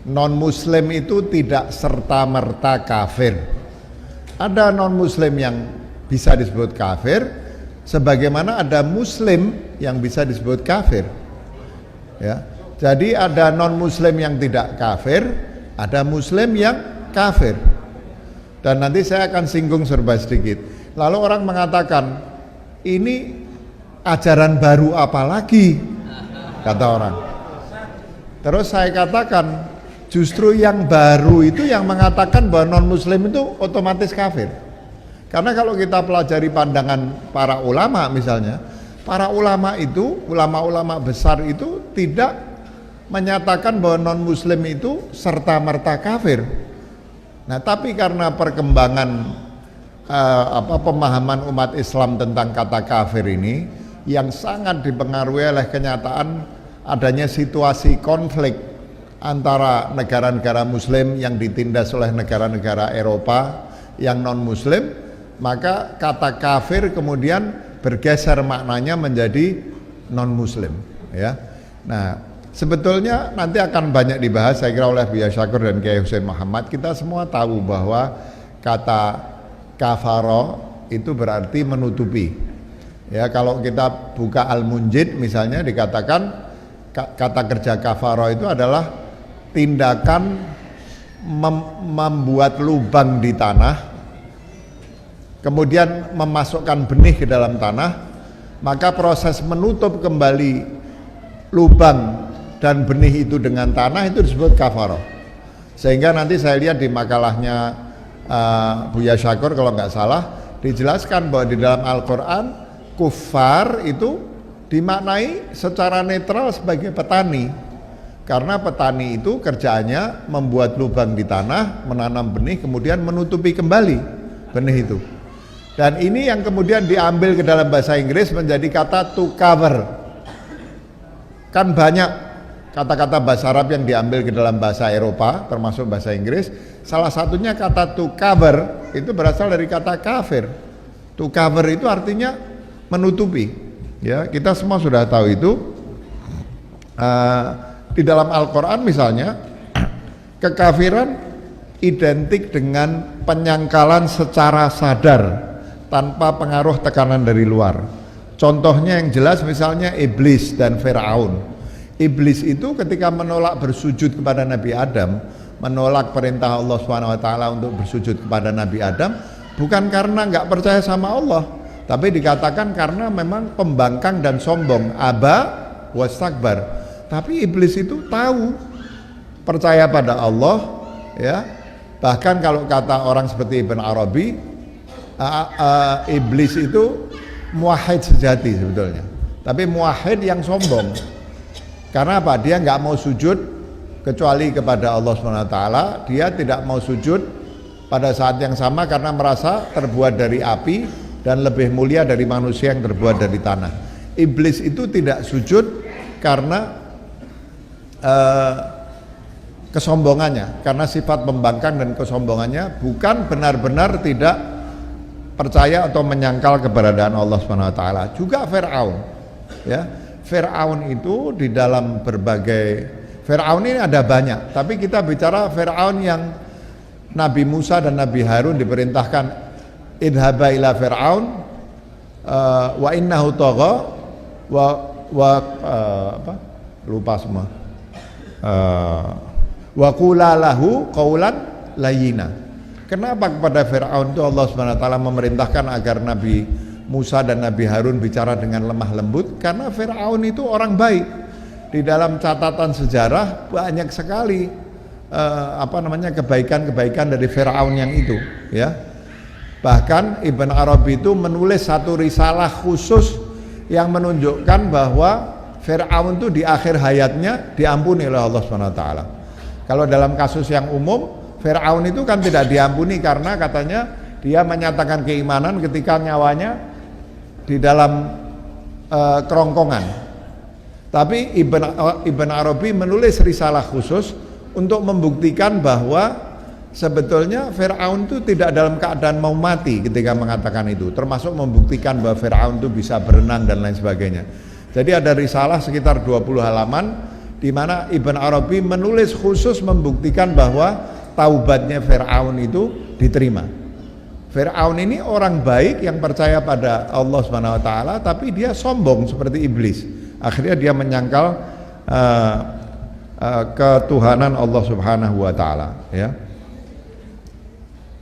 non-muslim itu tidak serta-merta kafir. Ada non-muslim yang bisa disebut kafir, sebagaimana ada muslim yang bisa disebut kafir. Ya. Jadi ada non-muslim yang tidak kafir, ada muslim yang kafir. Dan nanti saya akan singgung serba sedikit. Lalu orang mengatakan, ini ajaran baru apa lagi? Kata orang. Terus saya katakan, justru yang baru itu yang mengatakan bahwa non-muslim itu otomatis kafir. Karena kalau kita pelajari pandangan para ulama misalnya, para ulama itu, ulama-ulama besar itu tidak menyatakan bahwa non-muslim itu serta-merta kafir. Nah, tapi karena perkembangan pemahaman umat Islam tentang kata kafir ini yang sangat dipengaruhi oleh kenyataan adanya situasi konflik antara negara-negara muslim yang ditindas oleh negara-negara Eropa yang non-muslim, maka kata kafir kemudian bergeser maknanya menjadi non-muslim, ya. Nah, sebetulnya nanti akan banyak dibahas saya kira oleh Buya Syakur dan Kiai Hussein Muhammad. Kita semua tahu bahwa kata kafaro itu berarti menutupi. Ya, kalau kita buka Al-Munjid misalnya dikatakan kata kerja kafaro itu adalah tindakan membuat lubang di tanah, kemudian memasukkan benih ke dalam tanah, maka proses menutup kembali lubang dan benih itu dengan tanah itu disebut kafaroh. Sehingga nanti saya lihat di makalahnya Buya Syakur kalau nggak salah dijelaskan bahwa di dalam Al-Quran kufar itu dimaknai secara netral sebagai petani, karena petani itu kerjaannya membuat lubang di tanah, menanam benih, kemudian menutupi kembali benih itu. Dan ini yang kemudian diambil ke dalam bahasa Inggris menjadi kata to cover. Kan banyak kata-kata bahasa Arab yang diambil ke dalam bahasa Eropa, termasuk bahasa Inggris. Salah satunya kata to cover itu berasal dari kata kafir. To cover itu artinya menutupi. Ya, kita semua sudah tahu itu. Di dalam Al-Quran misalnya, kekafiran identik dengan penyangkalan secara sadar tanpa pengaruh tekanan dari luar. Contohnya yang jelas misalnya Iblis dan Fir'aun. Iblis itu ketika menolak bersujud kepada Nabi Adam, menolak perintah Allah SWT untuk bersujud kepada Nabi Adam, bukan karena nggak percaya sama Allah, tapi dikatakan karena memang pembangkang dan sombong, aba wastakbar. Tapi iblis itu tahu, percaya pada Allah, ya. Bahkan kalau kata orang seperti Ibn Arabi, iblis itu muwahhid sejati sebetulnya, tapi muwahhid yang sombong. Karena apa? Dia nggak mau sujud kecuali kepada Allah SWT. Dia tidak mau sujud pada saat yang sama karena merasa terbuat dari api dan lebih mulia dari manusia yang terbuat dari tanah. Iblis itu tidak sujud karena kesombongannya, karena sifat pembangkang dan kesombongannya, bukan benar-benar tidak percaya atau menyangkal keberadaan Allah SWT. Juga Fir'aun, ya. Fir'aun itu di dalam berbagai, Fir'aun ini ada banyak, tapi kita bicara Fir'aun yang Nabi Musa dan Nabi Harun diperintahkan idhaba ila Fir'aun wa innahu tagha lupa semua, wa qula lahu qaulan layyina. Kenapa kepada Fir'aun itu Allah SWT memerintahkan agar Nabi Musa dan Nabi Harun bicara dengan lemah lembut? Karena Fir'aun itu orang baik. Di dalam catatan sejarah banyak sekali kebaikan-kebaikan dari Fir'aun yang itu, ya. Bahkan Ibn Arabi itu menulis satu risalah khusus yang menunjukkan bahwa Fir'aun itu di akhir hayatnya diampuni oleh Allah SWT. Kalau dalam kasus yang umum, Fir'aun itu kan tidak diampuni karena katanya dia menyatakan keimanan ketika nyawanya di dalam kerongkongan. Tapi Ibn Arabi menulis risalah khusus untuk membuktikan bahwa sebetulnya Fir'aun itu tidak dalam keadaan mau mati ketika mengatakan itu, termasuk membuktikan bahwa Fir'aun itu bisa berenang dan lain sebagainya. Jadi ada risalah sekitar 20 halaman di mana Ibn Arabi menulis khusus membuktikan bahwa taubatnya Fir'aun itu diterima. Fir'aun ini orang baik yang percaya pada Allah Subhanahu wa taala, tapi dia sombong seperti iblis. Akhirnya dia menyangkal ketuhanan Allah Subhanahu wa taala, ya.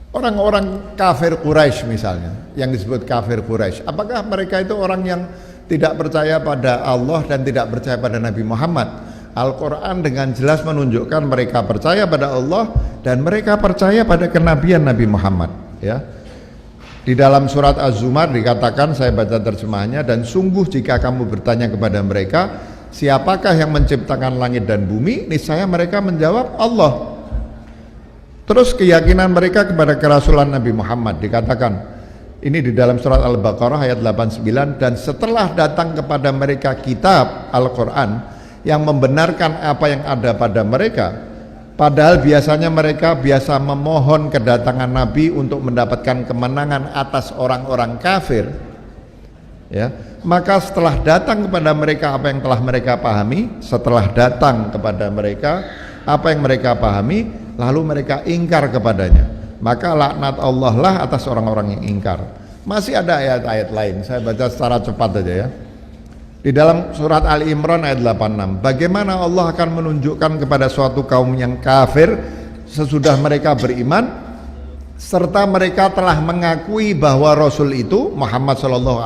Orang-orang kafir Quraisy misalnya, yang disebut kafir Quraisy, apakah mereka itu orang yang tidak percaya pada Allah dan tidak percaya pada Nabi Muhammad? Al-Quran dengan jelas menunjukkan mereka percaya pada Allah dan mereka percaya pada kenabian Nabi Muhammad, ya. Di dalam surat Az-Zumar dikatakan, saya baca terjemahnya, dan sungguh jika kamu bertanya kepada mereka siapakah yang menciptakan langit dan bumi, niscaya mereka menjawab Allah. Terus keyakinan mereka kepada kerasulan Nabi Muhammad dikatakan, ini di dalam surat Al-Baqarah ayat 89, dan setelah datang kepada mereka kitab Al-Quran yang membenarkan apa yang ada pada mereka, padahal biasanya mereka biasa memohon kedatangan Nabi untuk mendapatkan kemenangan atas orang-orang kafir, ya, maka setelah datang kepada mereka apa yang telah mereka pahami, setelah datang kepada mereka apa yang mereka pahami, lalu mereka ingkar kepadanya, maka laknat Allah lah atas orang-orang yang ingkar. Masih ada ayat-ayat lain, saya baca secara cepat aja, ya. Di dalam surat Ali Imran ayat 86, bagaimana Allah akan menunjukkan kepada suatu kaum yang kafir sesudah mereka beriman, serta mereka telah mengakui bahwa Rasul itu Muhammad SAW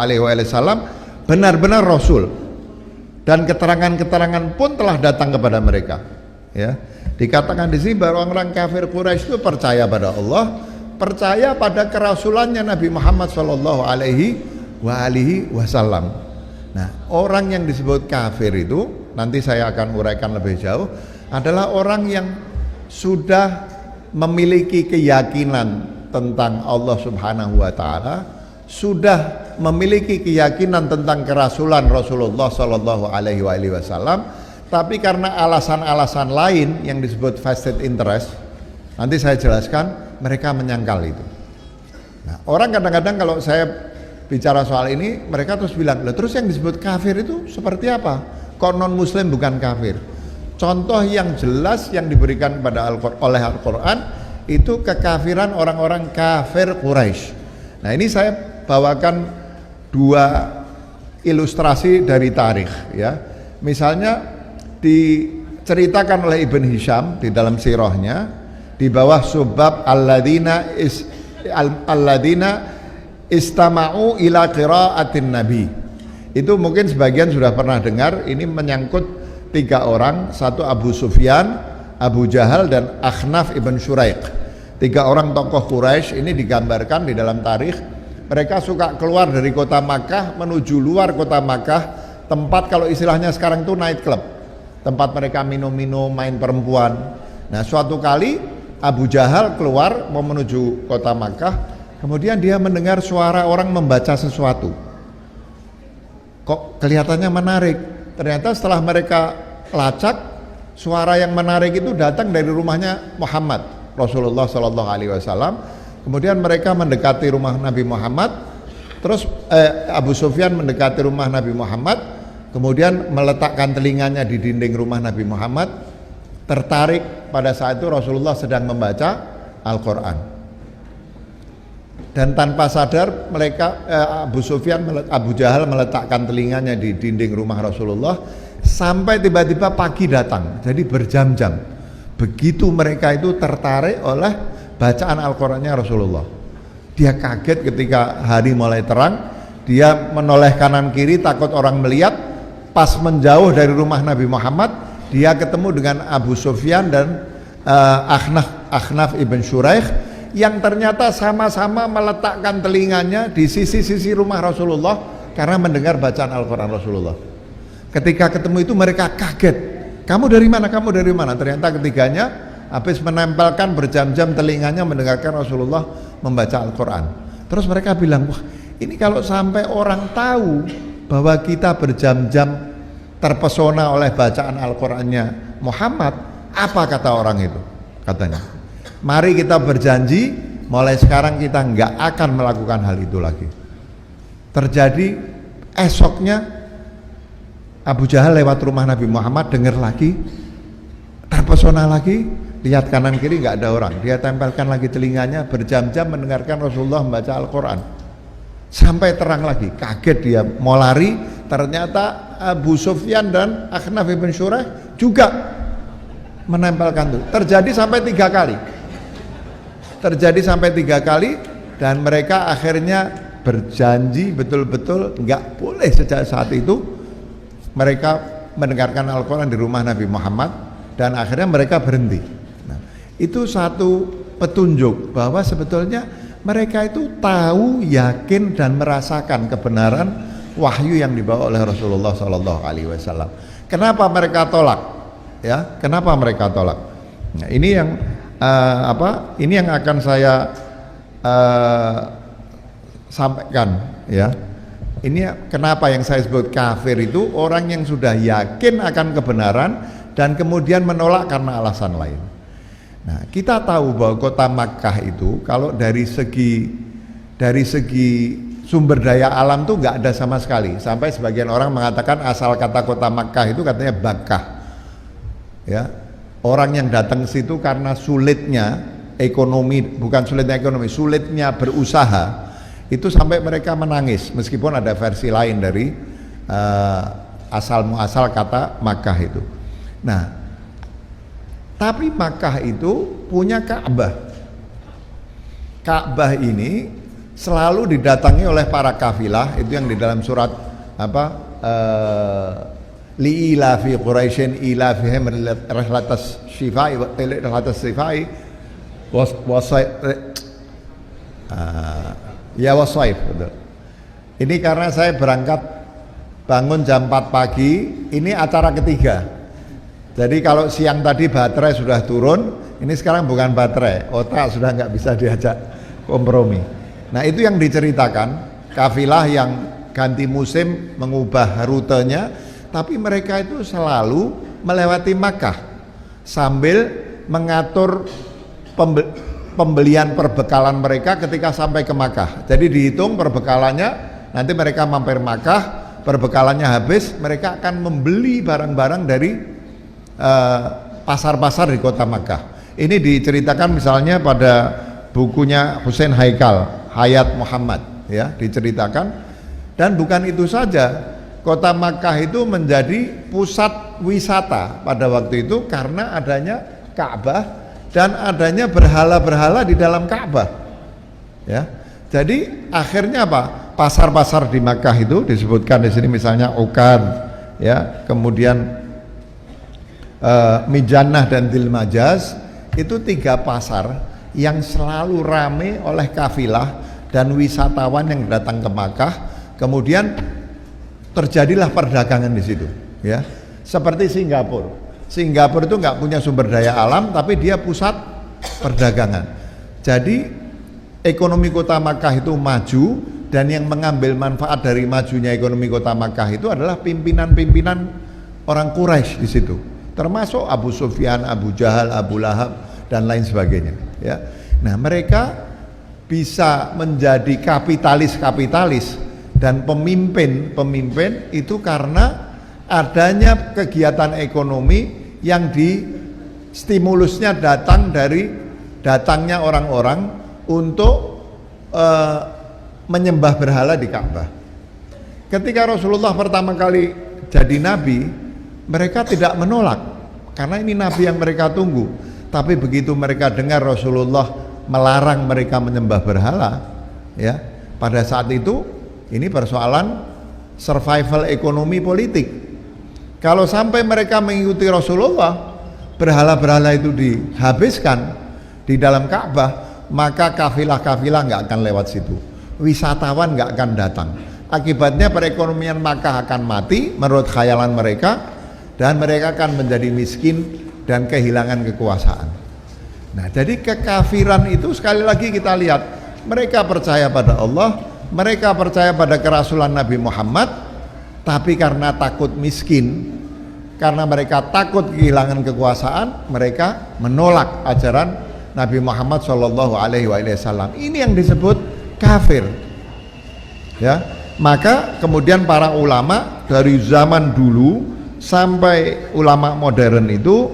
benar-benar Rasul, dan keterangan-keterangan pun telah datang kepada mereka, ya. Dikatakan di sini bahwa orang kafir Quraisy itu percaya pada Allah, percaya pada kerasulannya Nabi Muhammad SAW. Nah, orang yang disebut kafir itu nanti saya akan uraikan lebih jauh, adalah orang yang sudah memiliki keyakinan tentang Allah Subhanahu wa taala, sudah memiliki keyakinan tentang kerasulan Rasulullah Shallallahu alaihi wasallam, tapi karena alasan-alasan lain yang disebut vested interest, nanti saya jelaskan, mereka menyangkal itu. Nah, orang kadang-kadang kalau saya bicara soal ini, mereka terus bilang, loh, terus yang disebut kafir itu seperti apa? Kok non muslim bukan kafir? Contoh yang jelas yang diberikan pada oleh Al-Quran itu kekafiran orang-orang kafir Quraisy. Nah, ini saya bawakan dua ilustrasi dari tarikh, ya. Misalnya diceritakan oleh Ibn Hisham di dalam sirahnya di bawah subbab alladzina istama'u ila qira'atin nabi. Itu mungkin sebagian sudah pernah dengar, ini menyangkut tiga orang, satu Abu Sufyan, Abu Jahal, dan Akhnaf ibn Syuraiq. Tiga orang tokoh Quraisy ini digambarkan di dalam tarikh. Mereka suka keluar dari kota Makkah menuju luar kota Makkah, tempat kalau istilahnya sekarang itu night club, tempat mereka minum-minum, main perempuan. Nah, suatu kali Abu Jahal keluar mau menuju kota Makkah, kemudian dia mendengar suara orang membaca sesuatu. Kok kelihatannya menarik? Ternyata setelah mereka lacak, suara yang menarik itu datang dari rumahnya Muhammad, Rasulullah Shallallahu alaihi wasallam. Kemudian mereka mendekati rumah Nabi Muhammad. Terus Abu Sufyan mendekati rumah Nabi Muhammad, kemudian meletakkan telinganya di dinding rumah Nabi Muhammad, tertarik pada saat itu Rasulullah sedang membaca Al-Quran. Dan tanpa sadar mereka Abu Jahal meletakkan telinganya di dinding rumah Rasulullah sampai tiba-tiba pagi datang. Jadi berjam-jam. Begitu mereka itu tertarik oleh bacaan Al-Qurannya Rasulullah. Dia kaget ketika hari mulai terang, dia menoleh kanan kiri takut orang melihat. Pas menjauh dari rumah Nabi Muhammad, dia ketemu dengan Abu Sufyan dan Akhnaf ibn Syuraiq, yang ternyata sama-sama meletakkan telinganya di sisi-sisi rumah Rasulullah karena mendengar bacaan Al-Quran Rasulullah. Ketika ketemu itu mereka kaget, kamu dari mana, kamu dari mana? Ternyata ketiganya habis menempelkan berjam-jam telinganya mendengarkan Rasulullah membaca Al-Quran. Terus mereka bilang, wah, ini kalau sampai orang tahu bahwa kita berjam-jam terpesona oleh bacaan Al-Qurannya Muhammad, apa kata orang itu? Katanya, mari kita berjanji mulai sekarang kita nggak akan melakukan hal itu lagi. Terjadi esoknya Abu Jahal lewat rumah Nabi Muhammad, dengar lagi, terpesona lagi, lihat kanan kiri nggak ada orang, dia tempelkan lagi telinganya, berjam-jam mendengarkan Rasulullah membaca Al-Quran sampai terang lagi. Kaget dia, mau lari, ternyata Abu Sufyan dan Akhnaf bin Syurah juga menempelkan itu. Terjadi sampai 3 kali, dan mereka akhirnya berjanji betul-betul nggak boleh sejak saat itu mereka mendengarkan Al-Quran di rumah Nabi Muhammad, dan akhirnya mereka berhenti. Nah, itu satu petunjuk bahwa sebetulnya mereka itu tahu, yakin dan merasakan kebenaran wahyu yang dibawa oleh Rasulullah SAW. Kenapa mereka tolak? Ya, kenapa mereka tolak? Nah, ini yang Ini yang akan saya sampaikan, ya. Ini kenapa yang saya sebut kafir itu orang yang sudah yakin akan kebenaran dan kemudian menolak karena alasan lain. Nah, kita tahu bahwa kota Makkah itu kalau dari segi sumber daya alam tuh nggak ada sama sekali. Sampai sebagian orang mengatakan asal kata kota Makkah itu katanya Bakkah. Ya. Orang yang datang ke situ karena sulitnya ekonomi, bukan sulitnya ekonomi, sulitnya berusaha, itu sampai mereka menangis meskipun ada versi lain dari asal muasal kata Makkah itu. Nah, tapi Makkah itu punya Ka'bah. Ka'bah ini selalu didatangi oleh para kafilah, itu yang di dalam surat li'ila fi Quraisyin ila fihim rihlatas syifai wa rihlatas syifai wasaif. Ini karena saya berangkat bangun jam 4 pagi, ini acara ketiga. Jadi kalau siang tadi baterai sudah turun, ini sekarang bukan baterai, otak sudah nggak bisa diajak kompromi. Nah, itu yang diceritakan kafilah yang ganti musim mengubah rutenya, tapi mereka itu selalu melewati Makkah sambil mengatur pembelian perbekalan mereka ketika sampai ke Makkah. Jadi dihitung perbekalannya, nanti mereka mampir Makkah, perbekalannya habis, mereka akan membeli barang-barang dari pasar-pasar di kota Makkah. Ini diceritakan misalnya pada bukunya Hussein Haikal, Hayat Muhammad, ya, diceritakan. Dan bukan itu saja, kota Makkah itu menjadi pusat wisata pada waktu itu karena adanya Ka'bah dan adanya berhala-berhala di dalam Ka'bah. Ya. Jadi akhirnya apa? Pasar-pasar di Makkah itu disebutkan di sini misalnya Ukad, ya, kemudian Mijannah dan Dilmajaz, itu 3 pasar yang selalu ramai oleh kafilah dan wisatawan yang datang ke Makkah. Kemudian terjadilah perdagangan di situ, ya. Seperti Singapura. Singapura itu nggak punya sumber daya alam, tapi dia pusat perdagangan. Jadi ekonomi kota Makkah itu maju, dan yang mengambil manfaat dari majunya ekonomi kota Makkah itu adalah pimpinan-pimpinan orang Quraisy di situ, termasuk Abu Sufyan, Abu Jahal, Abu Lahab dan lain sebagainya. Ya, nah mereka bisa menjadi kapitalis dan pemimpin itu karena adanya kegiatan ekonomi yang stimulusnya datang dari datangnya orang-orang untuk menyembah berhala di Ka'bah. Ketika Rasulullah pertama kali jadi nabi, mereka tidak menolak karena ini nabi yang mereka tunggu. Tapi begitu mereka dengar Rasulullah melarang mereka menyembah berhala, ya, pada saat itu ini persoalan survival ekonomi politik. Kalau sampai mereka mengikuti Rasulullah, berhala-berhala itu dihabiskan di dalam Ka'bah, maka kafilah-kafilah nggak akan lewat situ, wisatawan nggak akan datang. Akibatnya perekonomian Makkah akan mati menurut khayalan mereka, dan mereka akan menjadi miskin dan kehilangan kekuasaan. Nah, jadi kekafiran itu sekali lagi kita lihat, mereka percaya pada Allah, mereka percaya pada kerasulan Nabi Muhammad, tapi karena takut miskin, karena mereka takut kehilangan kekuasaan, mereka menolak ajaran Nabi Muhammad SAW. Ini yang disebut kafir. Ya, maka kemudian para ulama dari zaman dulu sampai ulama modern itu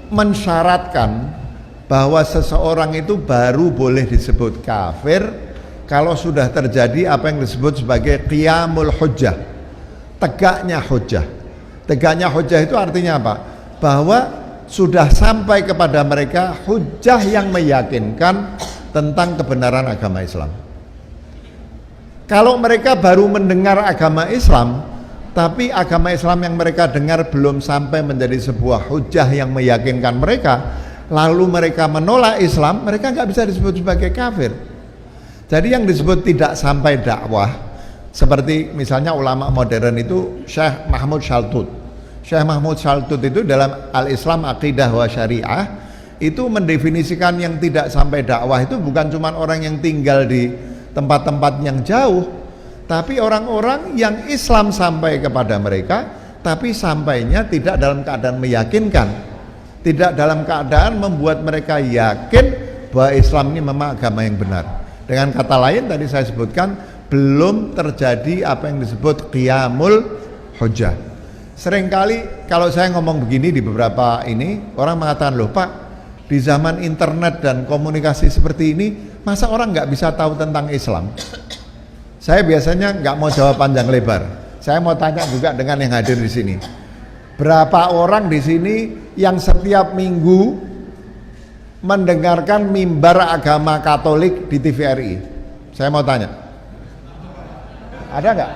mensyaratkan bahwa seseorang itu baru boleh disebut kafir kalau sudah terjadi apa yang disebut sebagai qiyamul hujjah, tegaknya hujjah. Tegaknya hujjah itu artinya apa? Bahwa sudah sampai kepada mereka hujjah yang meyakinkan tentang kebenaran agama Islam. Kalau mereka baru mendengar agama Islam, tapi agama Islam yang mereka dengar belum sampai menjadi sebuah hujjah yang meyakinkan mereka, lalu mereka menolak Islam, mereka nggak bisa disebut sebagai kafir. Jadi yang disebut tidak sampai dakwah, seperti misalnya ulama modern itu Syekh Mahmud Shaltut. Syekh Mahmud Shaltut itu dalam Al-Islam Aqidah wa Syariah itu mendefinisikan yang tidak sampai dakwah itu bukan cuma orang yang tinggal di tempat-tempat yang jauh, tapi orang-orang yang Islam sampai kepada mereka, tapi sampainya tidak dalam keadaan meyakinkan, tidak dalam keadaan membuat mereka yakin bahwa Islam ini memang agama yang benar. Dengan kata lain tadi saya sebutkan belum terjadi apa yang disebut qiyamul hujjah. Seringkali kalau saya ngomong begini di beberapa ini, orang mengatakan, loh Pak, di zaman internet dan komunikasi seperti ini, masa orang nggak bisa tahu tentang Islam? Saya biasanya nggak mau jawab panjang lebar. Saya mau tanya juga dengan yang hadir di sini. Berapa orang di sini yang setiap minggu mendengarkan mimbar agama Katolik di TVRI? Saya mau tanya. Ada nggak?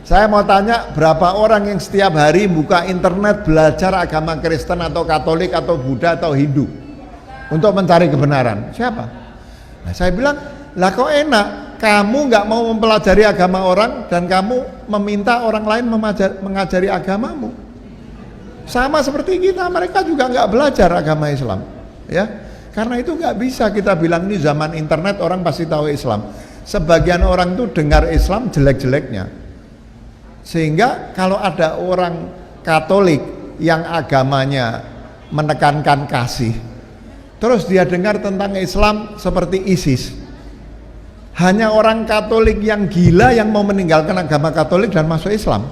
Saya mau tanya berapa orang yang setiap hari buka internet belajar agama Kristen atau Katolik atau Buddha atau Hindu untuk mencari kebenaran? Siapa? Nah, saya bilang, lah kok enak, kamu nggak mau mempelajari agama orang dan kamu meminta orang lain mengajari agamamu. Sama seperti kita, mereka juga nggak belajar agama Islam, ya. Karena itu nggak bisa kita bilang ini zaman internet orang pasti tahu Islam. Sebagian orang tuh dengar Islam jelek-jeleknya, sehingga kalau ada orang Katolik yang agamanya menekankan kasih, terus dia dengar tentang Islam seperti ISIS, hanya orang Katolik yang gila yang mau meninggalkan agama Katolik dan masuk Islam.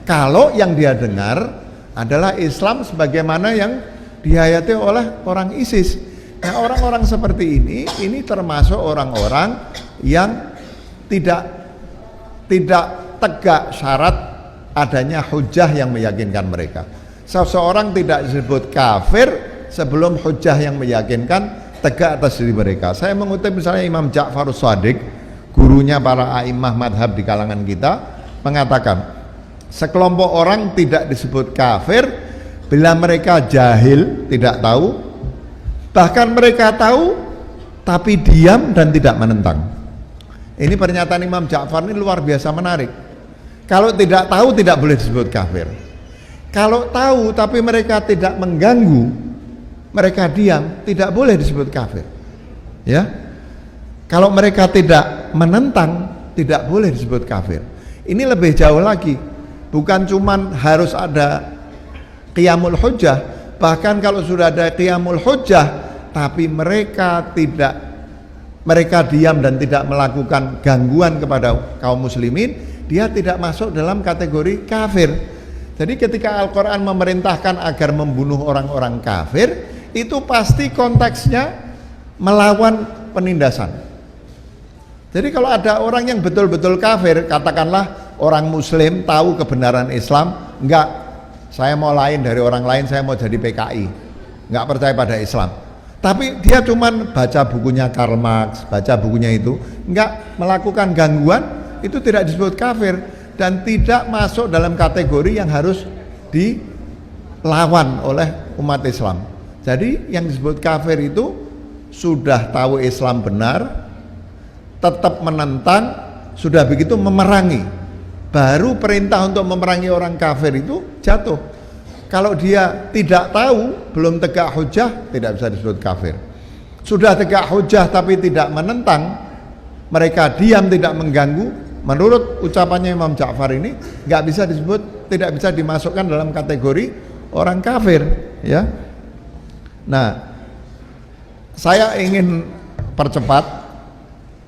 Kalau yang dia dengar adalah Islam sebagaimana yang dihayati oleh orang ISIS. Nah, orang-orang seperti ini termasuk orang-orang yang tidak tegak syarat adanya hujjah yang meyakinkan mereka. Seseorang tidak disebut kafir sebelum hujjah yang meyakinkan tegak atas diri mereka. Saya mengutip misalnya Imam Ja'far Shadiq, gurunya para a'immah madhab di kalangan kita, mengatakan sekelompok orang tidak disebut kafir bila mereka jahil, tidak tahu, bahkan mereka tahu tapi diam dan tidak menentang. Ini pernyataan Imam Ja'far ini luar biasa menarik. Kalau tidak tahu tidak boleh disebut kafir. Kalau tahu tapi mereka tidak mengganggu, mereka diam, tidak boleh disebut kafir. Ya. Kalau mereka tidak menentang, tidak boleh disebut kafir. Ini lebih jauh lagi. Bukan cuman harus ada qiyamul hujjah, bahkan kalau sudah ada qiyamul hujjah tapi mereka diam dan tidak melakukan gangguan kepada kaum muslimin, dia tidak masuk dalam kategori kafir. Jadi ketika Al-Quran memerintahkan agar membunuh orang-orang kafir, itu pasti konteksnya melawan penindasan. Jadi kalau ada orang yang betul-betul kafir, katakanlah orang muslim tahu kebenaran Islam, enggak, saya mau lain dari orang lain, saya mau jadi PKI, enggak percaya pada Islam, tapi dia cuman baca bukunya Karl Marx, baca bukunya itu, enggak melakukan gangguan, itu tidak disebut kafir dan tidak masuk dalam kategori yang harus dilawan oleh umat Islam. Jadi yang disebut kafir itu sudah tahu Islam benar, tetap menentang, sudah begitu memerangi. Baru perintah untuk memerangi orang kafir itu jatuh. Kalau dia tidak tahu, belum tegak hujjah, tidak bisa disebut kafir. Sudah tegak hujjah tapi tidak menentang, mereka diam tidak mengganggu, menurut ucapannya Imam Ja'far ini nggak bisa disebut, tidak bisa dimasukkan dalam kategori orang kafir, ya. Nah, saya ingin percepat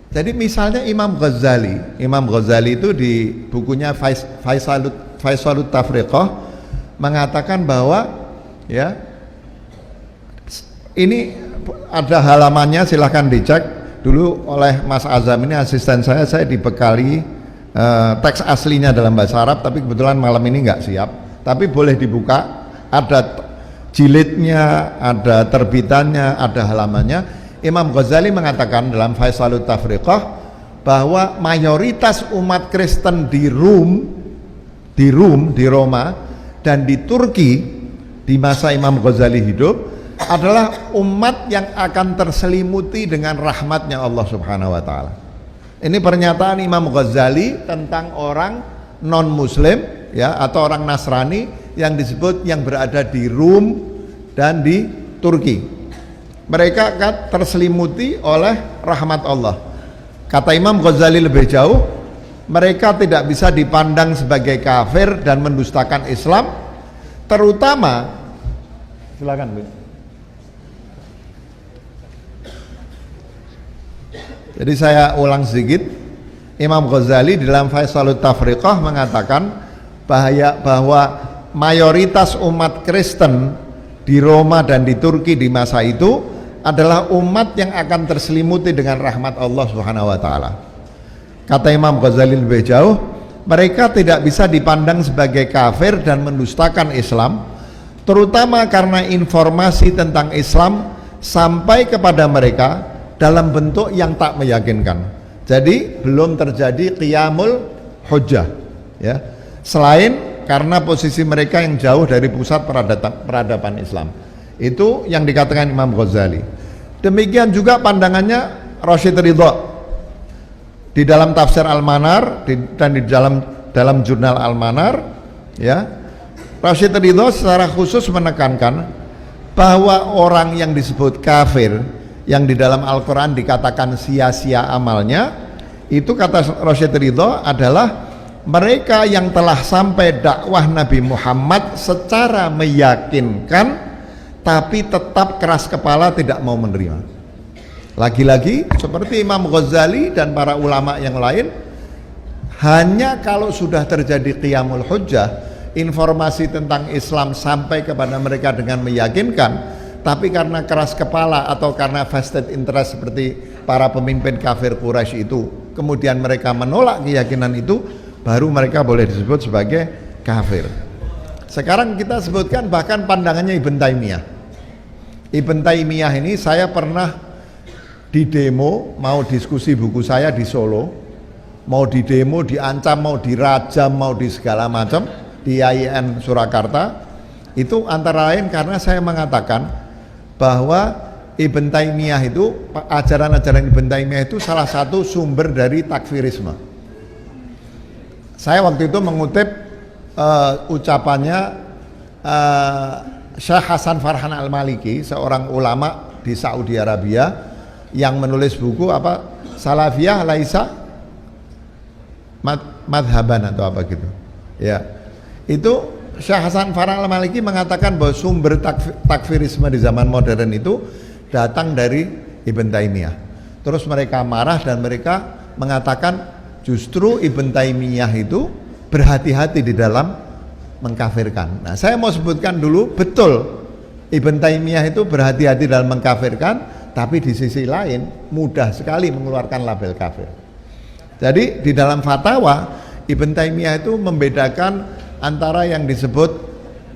Jadi misalnya Imam Ghazali itu di bukunya Faisalut Tafriqah mengatakan bahwa ya ini ada halamannya, silahkan dicek dulu oleh Mas Azam, ini asisten saya dibekali teks aslinya dalam bahasa Arab, tapi kebetulan malam ini nggak siap, tapi boleh dibuka, ada jilidnya, ada terbitannya, ada halamannya. Imam Ghazali mengatakan dalam Faisalut Tafriqah bahwa mayoritas umat Kristen di Roma dan di Turki di masa Imam Ghazali hidup adalah umat yang akan terselimuti dengan rahmatnya Allah Subhanahu wa Ta'ala. Ini pernyataan Imam Ghazali tentang orang non Muslim ya, atau orang Nasrani yang disebut yang berada di Rum dan di Turki. Mereka akan terselimuti oleh rahmat Allah. Kata Imam Ghazali lebih jauh, mereka tidak bisa dipandang sebagai kafir dan mendustakan Islam, terutama silakan Bu. Jadi saya ulang sedikit, Imam Ghazali dalam Faisalut Tafriqah mengatakan bahwa mayoritas umat Kristen di Roma dan di Turki di masa itu adalah umat yang akan terselimuti dengan rahmat Allah Subhanahu wa Ta'ala. Kata Imam Ghazali lebih jauh, mereka tidak bisa dipandang sebagai kafir dan mendustakan Islam, terutama karena informasi tentang Islam sampai kepada mereka dalam bentuk yang tak meyakinkan. Jadi belum terjadi qiyamul hujjah ya. Selain karena posisi mereka yang jauh dari pusat peradaban Islam. Itu yang dikatakan Imam Ghazali. Demikian juga pandangannya Rasyid Ridha di dalam tafsir Al-Manar dan di dalam jurnal Al-Manar ya. Rasyid Ridha secara khusus menekankan bahwa orang yang disebut kafir yang di dalam Al-Quran dikatakan sia-sia amalnya, itu kata Rasyid Ridha adalah mereka yang telah sampai dakwah Nabi Muhammad secara meyakinkan tapi tetap keras kepala tidak mau menerima. Lagi-lagi seperti Imam Ghazali dan para ulama yang lain, hanya kalau sudah terjadi qiyamul hujjah, informasi tentang Islam sampai kepada mereka dengan meyakinkan, tapi karena keras kepala atau karena vested interest seperti para pemimpin kafir Quraisy itu, kemudian mereka menolak keyakinan itu, baru mereka boleh disebut sebagai kafir. Sekarang kita sebutkan bahkan pandangannya Ibn Taimiyah. Ibn Taimiyah ini saya pernah di demo, mau diskusi buku saya di Solo, mau di demo, diancam, mau dirajam, mau di segala macam di IAIN Surakarta. Itu antara lain karena saya mengatakan bahwa Ibn Taimiyah itu, ajaran-ajaran Ibn Taimiyah itu salah satu sumber dari takfirisme. Saya waktu itu mengutip ucapannya Syekh Hasan Farhan Al-Maliki, seorang ulama di Saudi Arabia yang menulis buku Salafiyah Laisa Madhaban atau apa gitu ya. Itu Syekh Hasan Farhan Al-Maliki mengatakan bahwa sumber takfirisme di zaman modern itu datang dari Ibn Taimiyah. Terus mereka marah dan mereka mengatakan justru Ibn Taimiyah itu berhati-hati di dalam mengkafirkan. Nah, saya mau sebutkan dulu, betul Ibn Taimiyah itu berhati-hati dalam mengkafirkan, tapi di sisi lain mudah sekali mengeluarkan label kafir. Jadi di dalam fatwa Ibn Taimiyah itu membedakan antara yang disebut,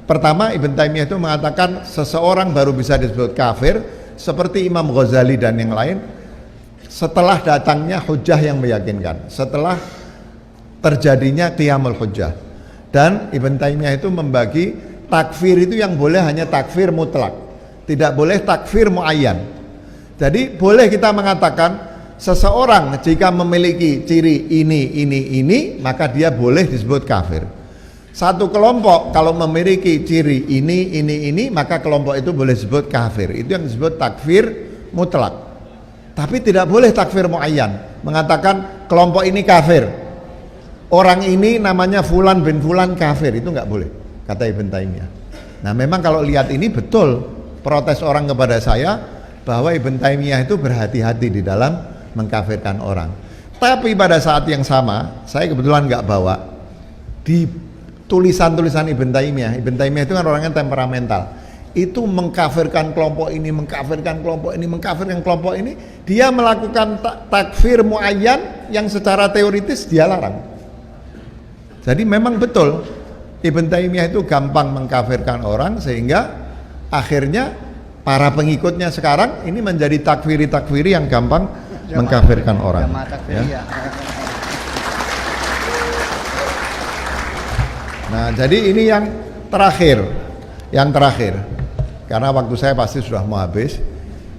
pertama Ibn Taimiyah itu mengatakan seseorang baru bisa disebut kafir seperti Imam Ghazali dan yang lain setelah datangnya hujjah yang meyakinkan, setelah terjadinya qiyamul hujjah. Dan Ibn Taimiyah itu membagi takfir itu yang boleh hanya takfir mutlak, tidak boleh takfir muayyan. Jadi boleh kita mengatakan seseorang jika memiliki ciri ini maka dia boleh disebut kafir. Satu kelompok kalau memiliki ciri ini maka kelompok itu boleh disebut kafir. Itu yang disebut takfir mutlak. Tapi tidak boleh takfir muayyan, mengatakan kelompok ini kafir, orang ini namanya Fulan bin Fulan kafir, itu nggak boleh, kata Ibn Taimiyah. Nah memang kalau lihat ini betul protes orang kepada saya bahwa Ibn Taimiyah itu berhati-hati di dalam mengkafirkan orang. Tapi pada saat yang sama, saya kebetulan nggak bawa di tulisan-tulisan Ibn Taimiyah. Ibn Taimiyah itu kan orangnya temperamental. Itu mengkafirkan kelompok ini, mengkafirkan kelompok ini, mengkafirkan kelompok ini. Dia melakukan takfir muayyan yang secara teoritis dia larang. Jadi memang betul Ibn Taimiyah itu gampang mengkafirkan orang, sehingga akhirnya para pengikutnya sekarang ini menjadi takfiri yang gampang mengkafirkan orang. Ya. Nah, jadi ini yang terakhir, karena waktu saya pasti sudah mau habis.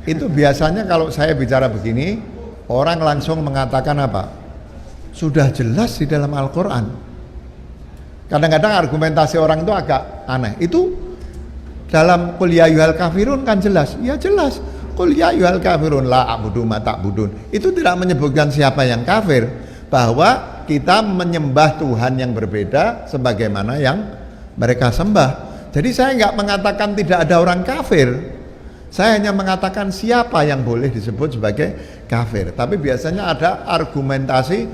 Itu biasanya kalau saya bicara begini, orang langsung mengatakan apa? Sudah jelas di dalam Al-Quran. Kadang-kadang argumentasi orang itu agak aneh. Itu dalam Qul ya ayyuhal kafirun kan jelas. Ya jelas. Qul ya ayyuhal kafirun la a'budu ma ta'budun. Itu tidak menyebutkan siapa yang kafir, bahwa kita menyembah Tuhan yang berbeda sebagaimana yang mereka sembah. Jadi saya nggak mengatakan tidak ada orang kafir, saya hanya mengatakan siapa yang boleh disebut sebagai kafir. Tapi biasanya ada argumentasi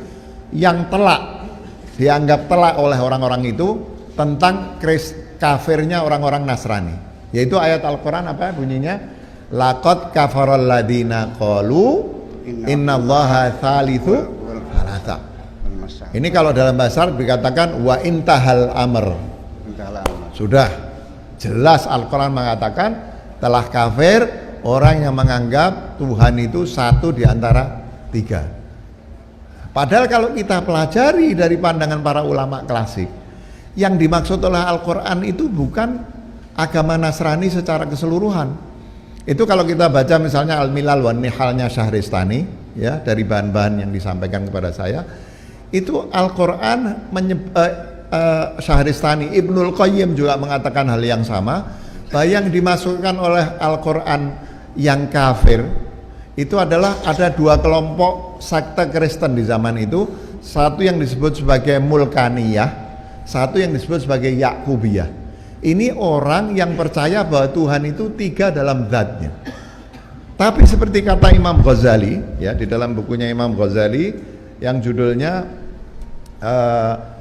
yang telak, dianggap telak oleh orang-orang itu tentang kafirnya orang-orang Nasrani. Yaitu ayat Al-Quran apa bunyinya? Laqad kafaral ladina qalu innallaha thalithu thalatha. Ini kalau dalam bahasa Arab dikatakan wa intahal amr. Sudah jelas Al-Quran mengatakan telah kafir orang yang menganggap Tuhan itu satu di antara tiga. Padahal kalau kita pelajari dari pandangan para ulama klasik, yang dimaksud oleh Al-Quran itu bukan agama Nasrani secara keseluruhan. Itu kalau kita baca misalnya Al-Milal wan Nihalnya Syahristani, ya, dari bahan-bahan yang disampaikan kepada saya, itu Al-Quran Syahristani, Ibnul Qayyim juga mengatakan hal yang sama, bahwa yang dimasukkan oleh Al-Quran yang kafir itu adalah ada dua kelompok sekte Kristen di zaman itu. Satu yang disebut sebagai Mulkaniyah, satu yang disebut sebagai Yakubiyah. Ini orang yang percaya bahwa Tuhan itu tiga dalam zatnya. Tapi seperti kata Imam Ghazali, ya, di dalam bukunya Imam Ghazali yang judulnya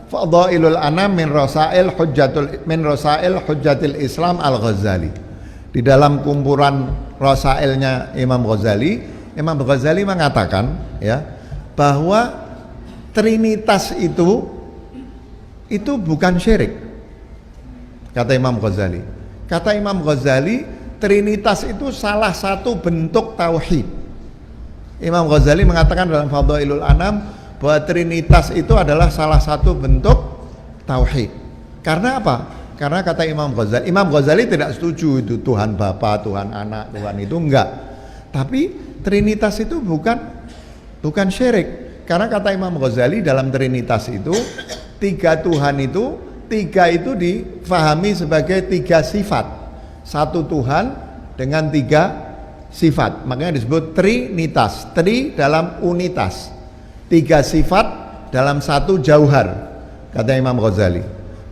Fadhailul Anam min Rasail Hujjatil Islam Al-Ghazali. Di dalam kumpulan Rasailnya Imam Ghazali mengatakan, ya, bahwa Trinitas itu bukan syirik. Kata Imam Ghazali. Kata Imam Ghazali, Trinitas itu salah satu bentuk tauhid. Imam Ghazali mengatakan dalam Fadhailul Anam bahwa Trinitas itu adalah salah satu bentuk tauhid. Karena apa? Karena kata Imam Ghazali tidak setuju itu Tuhan Bapa, Tuhan Anak, Tuhan itu enggak. Tapi Trinitas itu bukan syirik. Karena kata Imam Ghazali dalam Trinitas itu tiga Tuhan itu, tiga itu difahami sebagai tiga sifat. Satu Tuhan dengan tiga sifat. Makanya disebut Trinitas. Tri dalam unitas. Tiga sifat dalam satu jauhar, kata Imam Ghazali.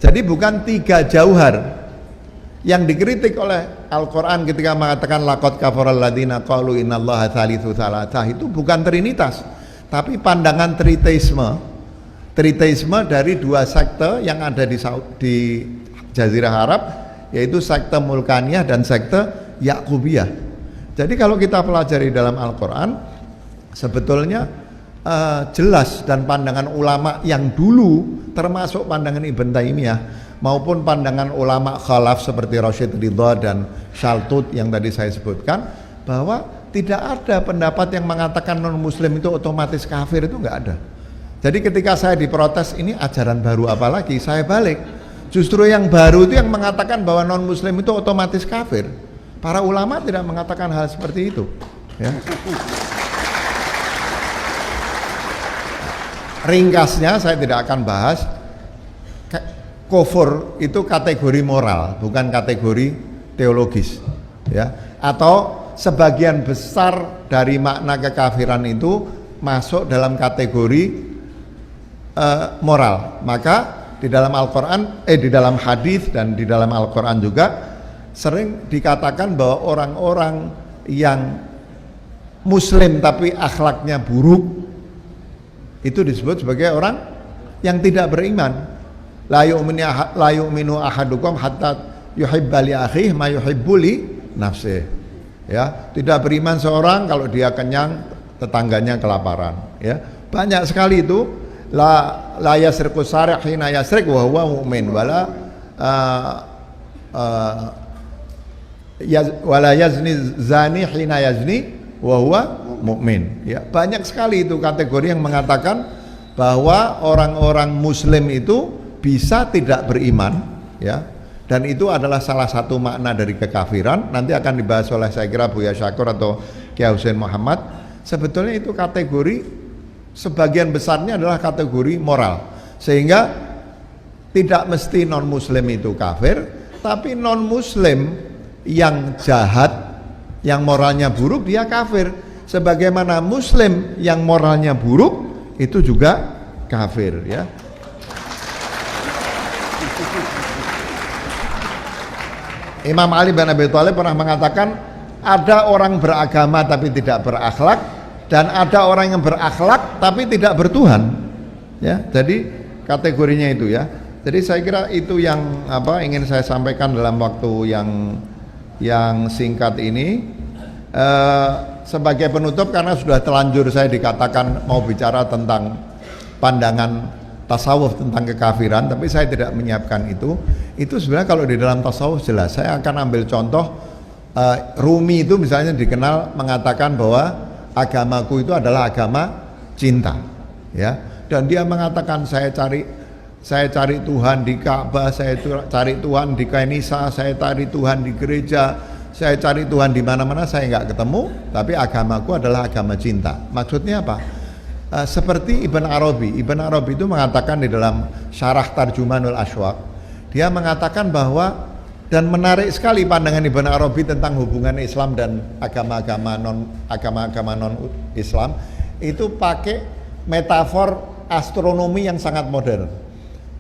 Jadi bukan tiga jauhar. Yang dikritik oleh Al-Quran ketika mengatakan laqad kafaral ladina qalu innallaha thalithu thalatha, itu bukan Trinitas, tapi pandangan Triteisme dari dua sekte yang ada di Jazirah Arab, yaitu sekte Mulkaniyah dan sekte Yakubiyah. Jadi kalau kita pelajari dalam Al-Quran, sebetulnya jelas, dan pandangan ulama yang dulu, termasuk pandangan Ibn Taimiyah maupun pandangan ulama khalaf seperti Rasyid Ridha dan Shaltut yang tadi saya sebutkan, bahwa tidak ada pendapat yang mengatakan non muslim itu otomatis kafir, itu nggak ada. Jadi ketika saya diprotes ini ajaran baru apa lagi, saya balik, justru yang baru itu yang mengatakan bahwa non muslim itu otomatis kafir. Para ulama tidak mengatakan hal seperti itu, ya. Ringkasnya saya tidak akan bahas. Kufur itu kategori moral, bukan kategori teologis, ya. Atau sebagian besar dari makna kekafiran itu masuk dalam kategori moral. Maka di dalam Al-Quran, di dalam hadis dan di dalam Al-Quran juga sering dikatakan bahwa orang-orang yang muslim tapi akhlaknya buruk, itu disebut sebagai orang yang tidak beriman. La yu'minu ahadukum hatta yuhibba li akhihi ma yuhibbu li nafsihi. Ya, tidak beriman seorang kalau dia kenyang, tetangganya kelaparan. Ya, banyak sekali itu. La yasriqu sariq hina yasriq wa huwa mu'min wala wala yazni zani hina yazni wa huwa mu'min. Ya, banyak sekali itu kategori yang mengatakan bahwa orang-orang muslim itu bisa tidak beriman, ya. Dan itu adalah salah satu makna dari kekafiran. Nanti akan dibahas oleh saya kira Buya Syakur atau Kiai Husain Muhammad. Sebetulnya itu kategori, sebagian besarnya adalah kategori moral. Sehingga tidak mesti non muslim itu kafir, tapi non muslim yang jahat, yang moralnya buruk, dia kafir. Sebagaimana muslim yang moralnya buruk itu juga kafir, ya. Imam Ali bin Abi Thalib pernah mengatakan, ada orang beragama tapi tidak berakhlak, dan ada orang yang berakhlak tapi tidak bertuhan. Ya, jadi kategorinya itu, ya. Jadi saya kira itu yang ingin saya sampaikan dalam waktu yang singkat ini. Sebagai penutup, karena sudah telanjur saya dikatakan mau bicara tentang pandangan tasawuf tentang kekafiran, tapi saya tidak menyiapkan itu sebenarnya kalau di dalam tasawuf jelas. Saya akan ambil contoh, Rumi itu misalnya dikenal mengatakan bahwa agamaku itu adalah agama cinta, ya. Dan dia mengatakan saya cari Tuhan di Ka'bah, saya cari Tuhan di Kanisa, saya cari Tuhan di gereja, saya cari Tuhan di mana-mana, saya nggak ketemu, tapi agamaku adalah agama cinta. Maksudnya apa? Seperti Ibn Arabi itu mengatakan di dalam Syarah Tarjumanul Aswaq, dia mengatakan bahwa, dan menarik sekali pandangan Ibn Arabi tentang hubungan Islam dan agama-agama non Islam, itu pakai metafor astronomi yang sangat modern.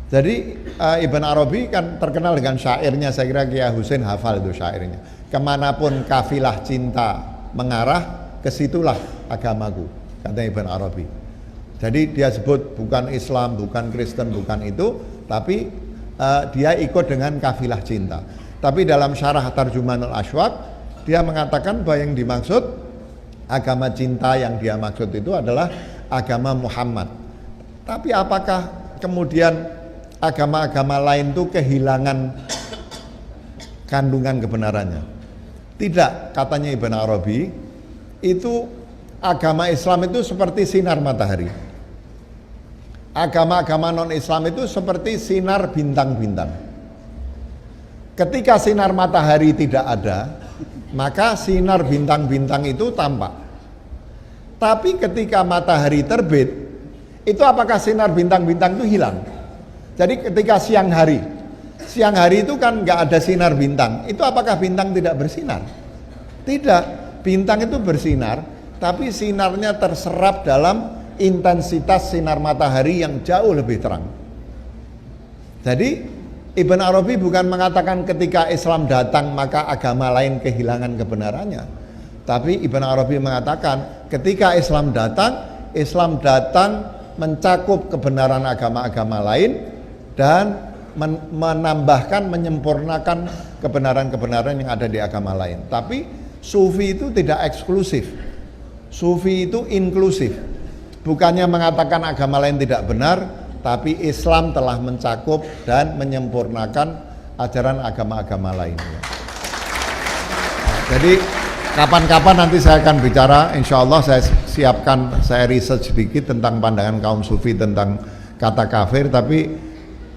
Jadi Ibn Arabi kan terkenal dengan syairnya, saya kira Kiai Husain hafal itu syairnya. Kemanapun kafilah cinta mengarah, kesitulah agamaku, kata Ibn Arabi. Jadi dia sebut bukan Islam, bukan Kristen, bukan itu, tapi dia ikut dengan kafilah cinta. Tapi dalam Syarah Tarjumanul Aswaq, dia mengatakan bahwa yang dimaksud agama cinta yang dia maksud itu adalah agama Muhammad. Tapi apakah kemudian agama-agama lain itu kehilangan kandungan kebenarannya? Tidak, katanya Ibn Arabi, itu agama Islam itu seperti sinar matahari. Agama-agama non-Islam itu seperti sinar bintang-bintang. Ketika sinar matahari tidak ada, maka sinar bintang-bintang itu tampak. Tapi ketika matahari terbit, itu apakah sinar bintang-bintang itu hilang? Jadi ketika siang hari itu kan nggak ada sinar bintang, itu apakah bintang tidak bersinar? Tidak, bintang itu bersinar, tapi sinarnya terserap dalam intensitas sinar matahari yang jauh lebih terang. Jadi Ibn Arabi bukan mengatakan ketika Islam datang maka agama lain kehilangan kebenarannya, tapi Ibn Arabi mengatakan ketika Islam datang mencakup kebenaran agama-agama lain dan menambahkan, menyempurnakan kebenaran-kebenaran yang ada di agama lain. Tapi Sufi itu tidak eksklusif, Sufi itu inklusif. Bukannya mengatakan agama lain tidak benar, tapi Islam telah mencakup dan menyempurnakan ajaran agama-agama lainnya. Jadi kapan-kapan nanti saya akan bicara, insya Allah saya siapkan, saya research sedikit tentang pandangan kaum Sufi tentang kata kafir. Tapi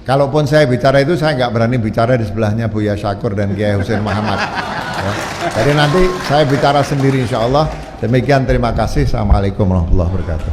kalaupun saya bicara itu, saya nggak berani bicara di sebelahnya Buya Syakur dan Kiai Husain Muhammad. Ya. Jadi nanti saya bicara sendiri insya Allah. Demikian, terima kasih. Assalamualaikum warahmatullahi wabarakatuh.